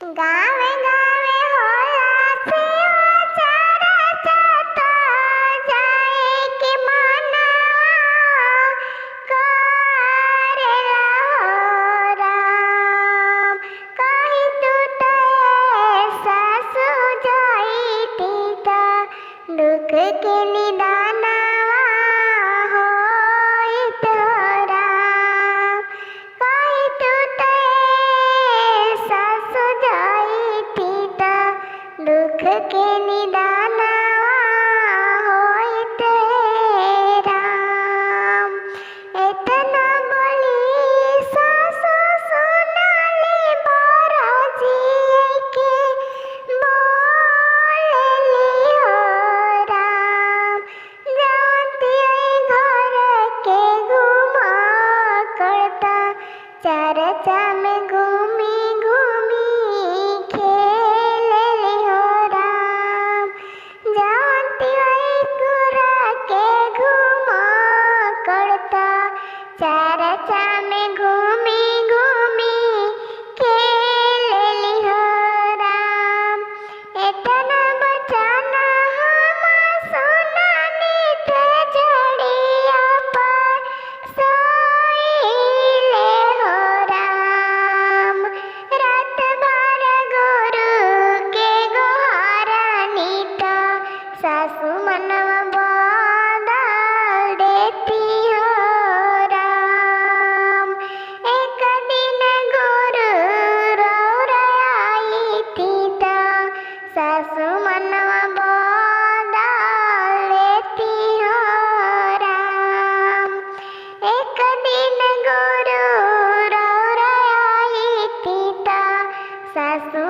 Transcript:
गावे गावे होला सेवा चारा चाता जाए के माना करेला हो राम। कहीं तू सासु जाई तीता दुख के निदाना होइत हो राम। कहीं तू सासु जाई तीता दुख के निदाना होइत राम। एतना बोली सासु सुनाली बरजी के बोलेली हो राम। जानती घर के घुमा करता चर्चा में घूमी घूमी खेलेली हो राम। जानती कुरा के घुमा करता चर्चा में घूमी घूमी खेलेली हो राम। एतना बचाना हम सुनानी ते जड़िया पर सोइले हो राम। रात भर गुरु के गोहारानी ता सासु मनवा बदल देती हो राम। एक दिन गुरु रौराई थी ता सासु मनवा बदल देती हो राम। एक दिन गुरु रौराई थी ता सासु